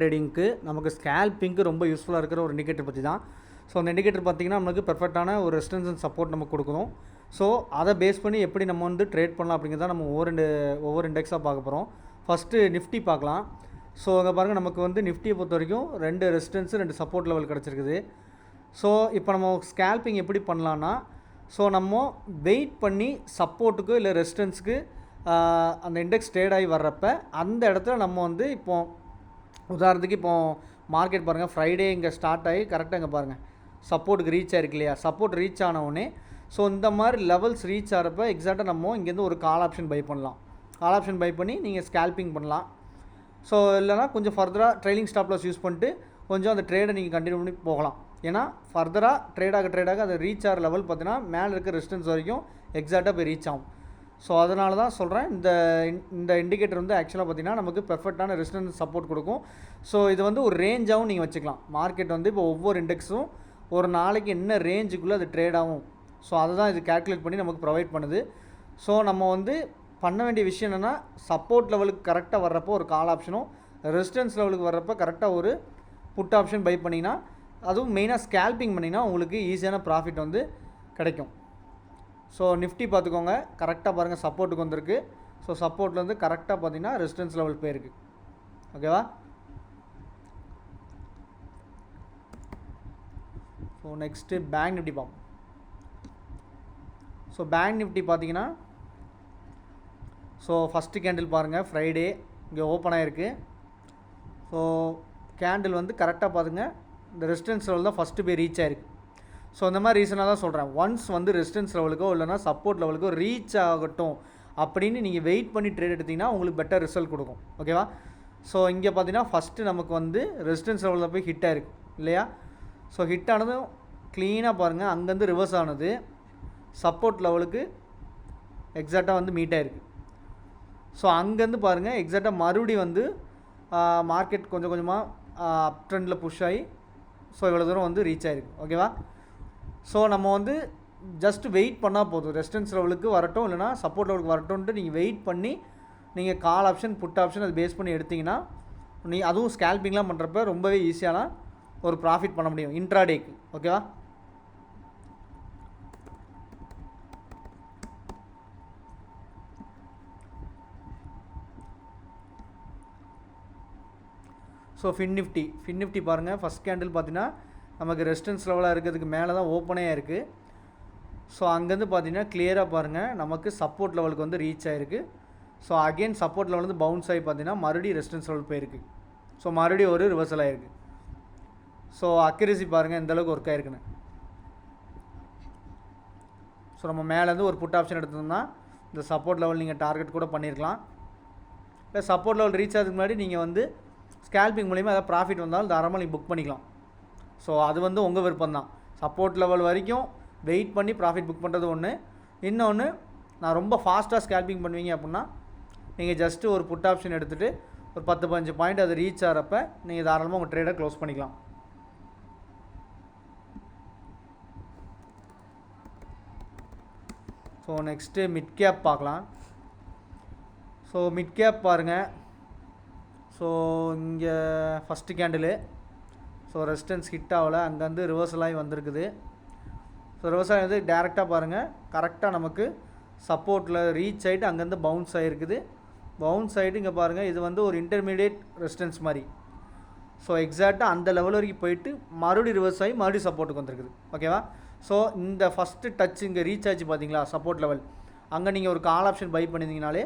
ட்ரேடிங்க்கு நமக்கு ஸ்கேல்பிங்க்கு ரொம்ப யூஸ்ஃபுல்லாக இருக்கிற ஒரு இண்டிகேட்டர் பற்றி தான். ஸோ அந்த இண்டிகேட்டர் பார்த்திங்கன்னா நமக்கு பெர்ஃபெக்டான ஒரு ரெசிஸ்டன்ஸ் அண்ட் சப்போர்ட் நமக்கு கொடுக்கணும். ஸோ அதை பேஸ் பண்ணி எப்படி நம்ம வந்து ட்ரேட் பண்ணலாம் அப்படிங்கிறத நம்ம ஒவ்வொரு இண்டெக்ஸாக பார்க்க போகிறோம். ஃபஸ்ட்டு நிஃப்டி பார்க்கலாம். ஸோ அங்கே பாருங்கள், நமக்கு வந்து நிஃப்டியை பொறுத்த வரைக்கும் 2 ரெசிஸ்டன்ஸு 2 சப்போர்ட் லெவல் கிடச்சிருக்குது. ஸோ இப்போ நம்ம ஸ்கேல்பிங் எப்படி பண்ணலான்னா, ஸோ நம்ம வெயிட் பண்ணி சப்போர்ட்டுக்கு இல்லை ரெசிஸ்டன்ஸுக்கு அந்த இண்டெக்ஸ் ட்ரேட் ஆகி வர்றப்ப அந்த இடத்துல நம்ம வந்து உதாரணத்துக்கு மார்க்கெட் பாருங்கள், ஃப்ரைடே இங்கே ஸ்டார்ட் ஆகி கரெக்டாக இங்கே பாருங்கள் சப்போர்ட்டுக்கு ரீச் ஆகிருக்கு இல்லையா. சப்போர்ட் ரீச் ஆனவுடனே ஸோ இந்த மாதிரி லெவல்ஸ் ரீச் ஆகிறப்ப எக்ஸாக்டாக நம்ம இங்கேருந்து ஒரு கால் ஆப்ஷன் பை பண்ணலாம். கால் ஆப்ஷன் பை பண்ணி நீங்கள் ஸ்கேல்பிங் பண்ணலாம். ஸோ இல்லைனா கொஞ்சம் ஃபர்தராக ட்ரெயிலிங் ஸ்டாப் லாஸ் யூஸ் பண்ணிட்டு கொஞ்சம் அந்த ட்ரேடை நீங்கள் கண்டினியூ பண்ணி போகலாம். ஏன்னா ஃபர்தராக ட்ரேடாக அது ரீச் ஆகிற லெவல் பார்த்தீங்கன்னா மேலே இருக்க ரெசிஸ்டன்ஸ் வரைக்கும் எக்ஸாக்டாக போய் ரீச் ஆகும். ஸோ அதனால தான் சொல்கிறேன், இந்த இண்டிகேட்டர் வந்து ஆக்சுவலாக பார்த்திங்கன்னா நமக்கு பெர்ஃபெக்டான ரெசிஸ்டன்ஸ் சப்போர்ட் கொடுக்கும். ஸோ இது வந்து ஒரு ரேஞ்சாகவும் நீங்கள் வச்சுக்கலாம். மார்க்கெட் வந்து இப்போ ஒவ்வொரு இண்டெக்ஸும் ஒரு நாளைக்கு என்ன ரேஞ்சுக்குள்ளே அது ட்ரேட் ஆகும், ஸோ அதை தான் இது கேல்குலேட் பண்ணி நமக்கு ப்ரொவைட் பண்ணுது. ஸோ நம்ம வந்து பண்ண வேண்டிய விஷயம் என்னென்னா, சப்போர்ட் லெவலுக்கு கரெக்டாக வர்றப்போ ஒரு கால் ஆப்ஷனும், ரெசிஸ்டன்ஸ் லெவலுக்கு வர்றப்போ கரெக்டாக ஒரு புட் ஆப்ஷன் பை பண்ணிங்கன்னா, அதுவும் மெயினாக ஸ்கேல்பிங் பண்ணிங்கன்னா உங்களுக்கு ஈஸியான ப்ராஃபிட் வந்து கிடைக்கும். ஸோ நிஃப்டி பார்த்துக்கோங்க, கரெக்டாக பாருங்கள் சப்போர்ட்டுக்கு வந்திருக்கு. ஸோ சப்போர்ட்லேருந்து கரெக்டாக பார்த்தீங்கன்னா ரெசிஸ்டன்ஸ் லெவல் போயிருக்கு. ஓகேவா? ஸோ நெக்ஸ்ட்டு பேங்க் நிஃப்டி பார்ப்போம். ஸோ பேங்க் நிஃப்டி பார்த்தீங்கன்னா, ஸோ ஃபஸ்ட்டு கேண்டில் பாருங்கள், ஃப்ரைடே இங்கே ஓப்பன் ஆகிருக்கு. ஸோ கேண்டில் வந்து கரெக்டாக பார்த்துங்க, இந்த ரெசிஸ்டன்ஸ் லெவல் தான் ஃபஸ்ட்டு போய் ரீச் ஆகிருக்கு. ஸோ இந்த மாதிரி ரீசனாக தான் சொல்கிறேன், ஒன்ஸ் வந்து ரெசிஸ்டன்ஸ் லெவலுக்கோ இல்லைனா சப்போர்ட் லெவலுக்கோ ரீச் ஆகட்டும் அப்படின்னு நீங்கள் வெயிட் பண்ணி ட்ரேட் எடுத்திங்கன்னா உங்களுக்கு பெட்டர் ரிசல்ட் கொடுக்கும். ஓகேவா? ஸோ இங்கே பார்த்தீங்கன்னா ஃபஸ்ட்டு நமக்கு வந்து ரெசிஸ்டன்ஸ் லெவலில் போய் ஹிட் ஆகிருக்கு இல்லையா. ஸோ ஹிட் ஆனதும் க்ளீனாக பாருங்கள், அங்கேருந்து ரிவர்ஸ் ஆனது சப்போர்ட் லெவலுக்கு எக்ஸாக்டாக வந்து மீட் ஆகிருக்கு. ஸோ அங்கேருந்து பாருங்கள் எக்ஸாக்டாக மறுபடியும் வந்து மார்க்கெட் கொஞ்சம் கொஞ்சமாக அப் ட்ரெண்டில் புஷ் ஆகி ஸோ இவ்வளோ தூரம் வந்து ரீச் ஆகிருக்கு. ஓகேவா? ஸோ நம்ம வந்து ஜஸ்ட் வெயிட் பண்ணால் போதும், ரெசிஸ்டன்ஸ் லெவலுக்கு வரட்டும் இல்லைனா சப்போர்ட் லெவலுக்கு வரட்டும்ன்ட்டு நீங்கள் வெயிட் பண்ணி நீங்கள் கால் ஆப்ஷன் புட் ஆப்ஷன் அது பேஸ் பண்ணி எடுத்திங்கன்னா அதுவும் ஸ்கேல்பிங்லாம் பண்ணுறப்ப ரொம்பவே ஈஸியான ஒரு ப்ராஃபிட் பண்ண முடியும் இன்ட்ராடேக்கு. ஓகேவா? ஸோ ஃபின் நிஃப்டி பாருங்கள், ஃபஸ்ட் கேண்டில் பார்த்தீங்கன்னா நமக்கு ரெசிஸ்டன்ஸ் லெவலாக இருக்கிறதுக்கு மேலே தான் ஓப்பனே ஆகிருக்கு. ஸோ அங்கேருந்து பார்த்தீங்கன்னா கிளியராக பாருங்கள் நமக்கு சப்போர்ட் லெவலுக்கு வந்து ரீச் ஆகிருக்கு. ஸோ அகெயின் சப்போர்ட் லெவல் வந்து பவுன்ஸ் ஆகி பார்த்தீங்கன்னா மறுபடியும் ரெசிஸ்டன்ஸ் லெவல் போயிருக்கு. ஸோ மறுபடியும் ஒரு ரிவர்சல் ஆகிருக்கு. ஸோ அக்யூரசி பாருங்கள் எந்தளவுக்கு ஒர்க் ஆகிருக்குன்னு. ஸோ நம்ம மேலேருந்து ஒரு புட் ஆப்ஷன் எடுத்தோம்னா இந்த சப்போர்ட் லெவல் நீங்கள் டார்கெட் கூட பண்ணியிருக்கலாம். இல்லை சப்போர்ட் லெவல் ரீச் ஆகிறதுக்கு முன்னாடி நீங்கள் வந்து ஸ்கேல்பிங் மூலிமா ஏதாவது ப்ராஃபிட் வந்தாலும் தாராளமாக நீங்கள் புக் பண்ணிக்கலாம். ஸோ அது வந்து உங்கள் விருப்பம் தான். சப்போர்ட் லெவல் வரைக்கும் வெயிட் பண்ணி ப்ராஃபிட் புக் பண்ணுறது ஒன்று. இன்னொன்று, நான் ரொம்ப ஃபாஸ்ட்டாக ஸ்கேல்பிங் பண்ணுவீங்க அப்படின்னா நீங்கள் ஜஸ்ட்டு ஒரு புட் ஆப்ஷன் எடுத்துகிட்டு ஒரு 10-15 பாயிண்ட் அது ரீச் ஆகிறப்ப நீங்கள் தாராளமாக உங்கள் ட்ரேடை க்ளோஸ் பண்ணிக்கலாம். ஸோ நெக்ஸ்ட்டு மிட் கேப் பார்க்கலாம். ஸோ மிட் கேப் பாருங்கள். ஸோ இங்கே first candle so resistance hit ஆகலை, அங்கேருந்து ரிவர்சல் ஆகி வந்திருக்குது. ஸோ ரிவர்சல் ஆகி வந்து டேரெக்டாக பாருங்கள் கரெக்டாக நமக்கு சப்போர்ட்டில் ரீச் ஆகிட்டு அங்கேருந்து பவுன்ஸ் ஆகிருக்குது. பவுன்ஸ் ஆகிட்டு இங்கே பாருங்கள், இது வந்து ஒரு இன்டர்மீடியேட் ரெசிஸ்டன்ஸ் மாதிரி. ஸோ எக்ஸாக்டாக அந்த லெவல் வரைக்கும் போயிட்டு மறுபடியும் ரிவர்ஸ் ஆகி மறுபடியும் சப்போர்ட்டுக்கு வந்துருக்குது. ஓகேவா? ஸோ இந்த ஃபஸ்ட்டு டச் இங்கே ரீச் ஆச்சு பார்த்தீங்களா சப்போர்ட் லெவல், அங்கே நீங்கள் ஒரு கால் ஆப்ஷன் பை பண்ணியிருந்தீங்கனாலே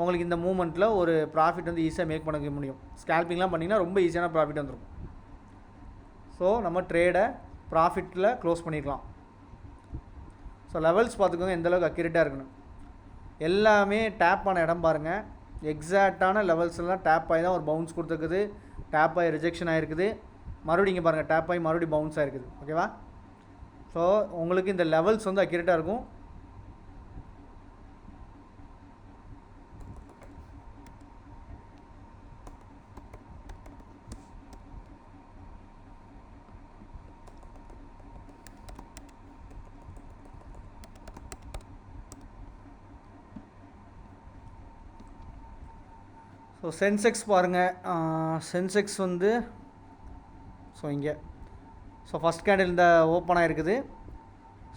உங்களுக்கு இந்த மூமெண்ட்டில் ஒரு ப்ராஃபிட் வந்து ஈஸியாக மேக் பண்ண முடியும். ஸ்கேல்பிங்லாம் பண்ணிங்கன்னா ரொம்ப ஈஸியான ப்ராஃபிட் வந்துடும். ஸோ நம்ம ட்ரேடை ப்ராஃபிட்டில் க்ளோஸ் பண்ணிக்கலாம். ஸோ லெவல்ஸ் பார்த்துக்கோங்க எந்தளவுக்கு அக்யூரேட்டாக இருக்கணும். எல்லாமே டேப் ஆன இடம் பாருங்கள், எக்ஸாக்டான லெவல்ஸ்லாம் டேப் ஆகி தான் ஒரு பவுன்ஸ் கொடுத்துருக்குது, டேப் ஆகி ரிஜெக்ஷன் ஆகிருக்குது, மறுபடியும் இங்கே பாருங்கள் டேப் ஆகி மறுபடியும் பவுன்ஸ் ஆகிருக்குது. ஓகேவா? ஸோ உங்களுக்கு இந்த லெவல்ஸ் வந்து அக்யூரேட்டாக இருக்கும். ஸோ ஸோ சென்செக்ஸ் பாருங்கள், சென்செக்ஸ் வந்து ஸோ இங்கே ஸோ ஃபஸ்ட் கேண்டில் இந்த ஓப்பன் ஆகிருக்குது.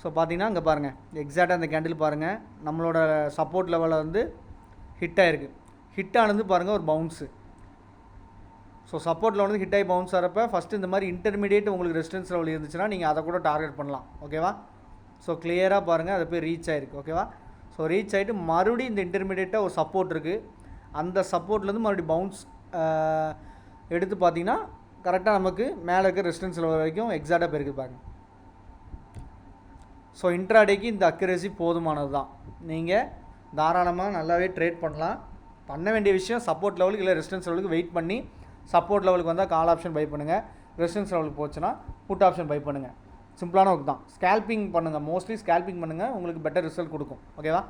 ஸோ பார்த்தீங்கன்னா இங்கே பாருங்கள், எக்ஸாக்டாக அந்த கேண்டில் பாருங்கள், நம்மளோட சப்போர்ட் லெவலில் வந்து ஹிட் ஆகிருக்கு. ஹிட் ஆனது பாருங்கள் ஒரு பவுன்ஸு. ஸோ சப்போர்ட்டில் வந்து ஹிட் ஆகி பவுன்ஸ் ஆகிறப்ப ஃபஸ்ட்டு இந்த மாதிரி இன்டர்மீடியேட் உங்களுக்கு ரெசிஸ்டன்ஸ் லெவல் இருந்துச்சுன்னா நீங்கள் அதை கூட டார்கெட் பண்ணலாம். ஓகேவா? ஸோ கிளியராக பாருங்கள், அதை போய் ரீச் ஆகிருக்கு. ஓகேவா? ஸோ ரீச் ஆகிட்டு மறுபடியும் இந்த இன்டர்மீடியேட்டாக ஒரு சப்போர்ட் இருக்குது. அந்த சப்போர்ட்லேருந்து மறுபடியும் பவுன்ஸ் எடுத்து பார்த்தீங்கன்னா கரெக்டாக நமக்கு மேலே இருக்க ரெசிஸ்டன்ஸ் லெவல் வரைக்கும் எக்ஸாக்டாக போயிருக்கு பாருங்கள். ஸோ இன்ட்ராடேக்கு இந்த அக்யூரசி போதுமானது தான். நீங்கள் தாராளமாக நல்லாவே ட்ரேட் பண்ணலாம். பண்ண வேண்டிய விஷயம் சப்போர்ட் லெவலுக்கு இல்லை ரெசிஸ்டன்ஸ் லெவலுக்கு வெயிட் பண்ணி, சப்போர்ட் லெவலுக்கு வந்தால் கால் ஆப்ஷன் பை பண்ணுங்கள், ரெசிஸ்டன்ஸ் லெவலுக்கு போச்சுன்னா புட் ஆப்ஷன் பை பண்ணுங்கள். சிம்பிளான ஒர்க் தான். ஸ்கேல்பிங் பண்ணுங்கள், மோஸ்ட்லி ஸ்கேல்பிங் பண்ணுங்கள், உங்களுக்கு பெட்டர் ரிசல்ட் கொடுக்கும். ஓகேவா?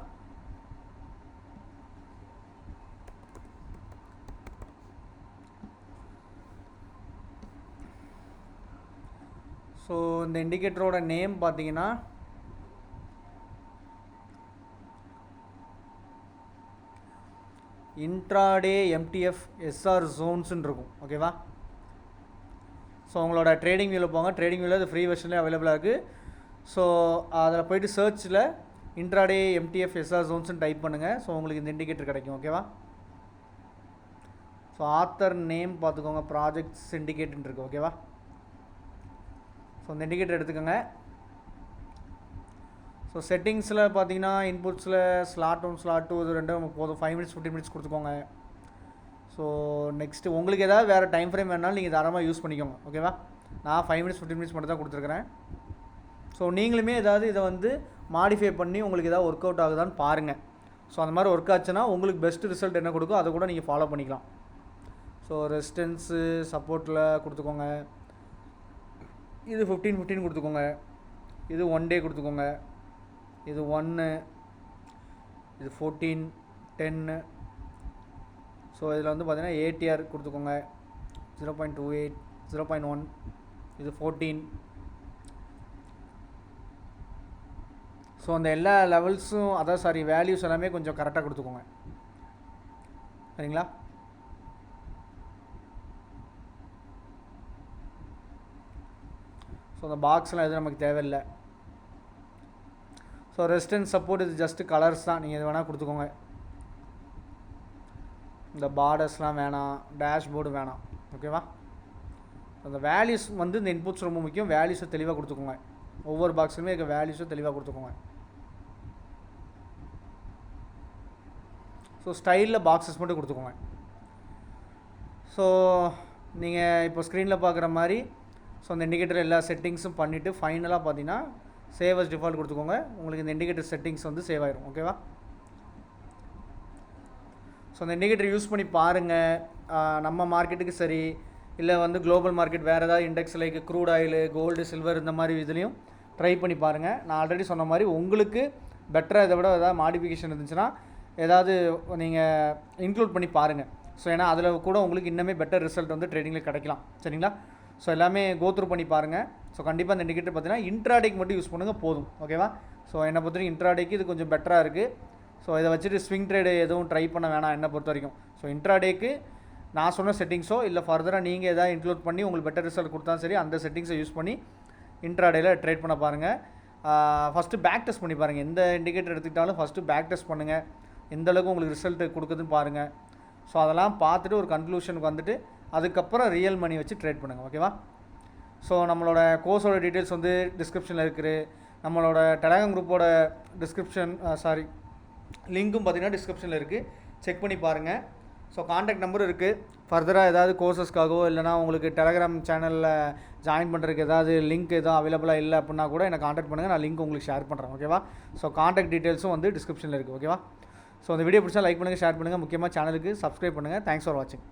ஸோ இந்த இண்டிகேட்டரோட நேம் பார்த்தீங்கன்னா இன்ட்ராடே எம்டிஎஃப் எஸ்ஆர் ஜோன்ஸ்ன்னு இருக்கும். ஓகேவா? ஸோ உங்களோட ட்ரேடிங் வியூவில் போங்க, ட்ரேடிங் வியூவில் அது ஃப்ரீ வெர்ஷன்லேயே அவைலபிளாக இருக்குது. ஸோ அதில் போய்ட்டு சர்ச்சில் இன்ட்ராடே எம்டிஎஃப் எஸ்ஆர் ஜோன்ஸ்ன்னு டைப் பண்ணுங்கள். ஸோ உங்களுக்கு இந்த இண்டிகேட்டர் கிடைக்கும். ஓகேவா? ஸோ ஆத்தர் நேம் பார்த்துக்கோங்க, ப்ராஜெக்ட் சிண்டிகேட்னு இருக்குது. ஓகேவா? ஸோ இந்த இண்டிகேட்டர் எடுத்துக்கோங்க. ஸோ செட்டிங்ஸில் பார்த்தீங்கன்னா இன்புட்ஸில் ஸ்லாட் 1 ஸ்லாட் 2 இது ரெண்டும் நமக்கு போதும். 5 மினிட்ஸ் 15 மினிட்ஸ் கொடுத்துக்கோங்க. ஸோ நெக்ஸ்ட்டு உங்களுக்கு ஏதாவது வேறு டைம் ஃப்ரேம் வேணாலும் நீங்கள் தாராளமாக யூஸ் பண்ணிக்கோங்க. ஓகேவா? நான் 5 மினிட்ஸ் 15 மினிட்ஸ் மட்டும் தான் கொடுத்துருக்குறேன். ஸோ நீங்களுமே ஏதாவது இதை வந்து மாடிஃபை பண்ணி உங்களுக்கு ஏதாவது ஒர்க் அவுட் ஆகுதான்னு பாருங்கள். ஸோ அந்த மாதிரி ஒர்க் ஆச்சுன்னா உங்களுக்கு பெஸ்ட் ரிசல்ட் என்ன கொடுக்கும் அதை கூட நீங்கள் ஃபாலோ பண்ணிக்கலாம். ஸோ ரெசிஸ்டன்ஸு சப்போர்ட்டில் கொடுத்துக்கோங்க. இது 15 கொடுத்துக்கோங்க. இது 1 டே கொடுத்துக்கோங்க. இது 1, இது 14, 10. ஸோ இதில் வந்து பார்த்தீங்கன்னா ஏடிஆர் கொடுத்துக்கோங்க 0.28, 0.1, இது 14. ஸோ அந்த எல்லா லெவல்ஸும் அதான் வேல்யூஸ் எல்லாமே கொஞ்சம் கரெக்டாக கொடுத்துக்கோங்க. சரிங்களா? ஸோ அந்த பாக்ஸ்லாம் எதுவும் நமக்கு தேவையில்லை. ஸோ ரெசிஸ்டன்ஸ் சப்போர்ட் இது ஜஸ்ட்டு கலர்ஸ் தான், நீங்கள் இது வேணால் கொடுத்துக்கோங்க. இந்த பார்டர்ஸ்லாம் வேணாம், டேஷ்போர்டு வேணாம். ஓகேவா? அந்த வேல்யூஸ் வந்து இந்த இன்புட்ஸ் ரொம்ப முக்கியம். வேல்யூஸை தெளிவாக கொடுத்துக்கோங்க. ஒவ்வொரு பாக்ஸுமே இருக்க வேல்யூஸை தெளிவாக கொடுத்துக்கோங்க. ஸோ ஸ்டைலில் பாக்ஸஸ் மட்டும் கொடுத்துக்கோங்க. ஸோ நீங்கள் இப்போ ஸ்க்ரீனில் பார்க்குற மாதிரி ஸோ அந்த இண்டிகேட்டர் எல்லா செட்டிங்ஸும் பண்ணிவிட்டு ஃபைனலாக பார்த்தீங்கன்னா சேவ் அஸ் டிஃபால்ட் கொடுத்துக்கோங்க. உங்களுக்கு இந்த இண்டிகேட்டர் செட்டிங்ஸ் வந்து சேவ் ஆயிரும். ஓகேவா? ஸோ அந்த இண்டிகேட்டர் யூஸ் பண்ணி பாருங்கள். நம்ம மார்க்கெட்டுக்கு சரி இல்லை வந்து குளோபல் மார்க்கெட் வேறு ஏதாவது index like crude oil, gold, silver இந்த மாதிரி இதுலேயும் ட்ரை பண்ணி பாருங்கள். நான் ஆல்ரெடி சொன்ன மாதிரி உங்களுக்கு பெட்டராக இதை விட ஏதாவது மாடிஃபிகேஷன் இருந்துச்சுன்னா ஏதாவது நீங்கள் இன்க்ளூட் பண்ணி பாருங்கள். ஸோ ஏன்னா அதில் கூட உங்களுக்கு இன்னுமே பெட்டர் ரிசல்ட் வந்து ட்ரேடிங்கில் கிடைக்கலாம். சரிங்களா? ஸோ எல்லாமே கோத்ரூ பண்ணி பாருங்கள். ஸோ கண்டிப்பாக அந்த இண்டிகேட்டர் பார்த்தீங்கன்னா இன்ட்ராடேக்கு மட்டும் யூஸ் பண்ணுங்கள், போதும். ஓகேவா? ஸோ என்னை பொறுத்த வரைக்கும் இன்ட்ராடேக்கு இது கொஞ்சம் பெட்டராக இருக்குது. ஸோ இதை வச்சுட்டு ஸ்விங் ட்ரேடு எதுவும் ட்ரை பண்ண வேணாம் என்னை பொறுத்த வரைக்கும். ஸோ இன்ட்ராடேக்கு நான் சொன்ன செட்டிங்ஸோ இல்லை ஃபர்தராக நீங்கள் எதாவது இன்க்ளூட் பண்ணி உங்களுக்கு பெட்டர் ரிசல்ட் கொடுத்தாலும் சரி அந்த செட்டிங்ஸை யூஸ் பண்ணி இன்ட்ராடேயில் ட்ரேட் பண்ண பாருங்கள். ஃபஸ்ட்டு பேக் டெஸ்ட் பண்ணி பாருங்கள். எந்த இண்டிகேட்டர் எடுத்துக்கிட்டாலும் ஃபஸ்ட்டு பேக் டெஸ்ட் பண்ணுங்கள், எந்தளவுக்கு உங்களுக்கு ரிசல்ட் கொடுக்குதுன்னு பாருங்கள். ஸோ அதெல்லாம் பார்த்துட்டு ஒரு கன்க்ளூஷனுக்கு வந்துட்டு அதுக்கப்புறம் ரியல் மணி வச்சு ட்ரேட் பண்ணுங்கள். ஓகேவா? ஸோ நம்மளோட கோர்ஸோட டீட்டெயில்ஸ் வந்து டிஸ்கிரிப்ஷனில் இருக்குது. நம்மளோட டெலகிராம் குரூப்போட லிங்க்கும் பார்த்தீங்கன்னா டிஸ்கிரிப்ஷனில் இருக்குது, செக் பண்ணி பாருங்கள். ஸோ காண்டாக்ட் நம்பரும் இருக்குது. ஃபர்தராக ஏதாவது கோர்சஸ்க்காகவோ இல்லைனா உங்களுக்கு டெலகிராம் சேனலில் ஜாயின் பண்ணுறதுக்கு ஏதாவது லிங்க் எதுவும் அவைலபிளாக இல்லை அப்படின்னா கூட என்னை காண்டாக்ட் பண்ணுங்கள், நான் லிங்க் உங்களுக்கு ஷேர் பண்ணுறேன். ஓகேவா? ஸோ காண்டாக்ட் டீட்டெயில்ஸும் வந்து டிஸ்கிரிப்ஷனில் இருக்குது. ஓகேவா? ஸோ இந்த வீடியோ பிடிச்சா லைக் பண்ணுங்கள், ஷேர் பண்ணுங்கள், முக்கியமாக சேனலுக்கு சப்ஸ்கிரைப் பண்ணுங்கள். தேங்க்ஸ் ஃபார் வாட்சிங்.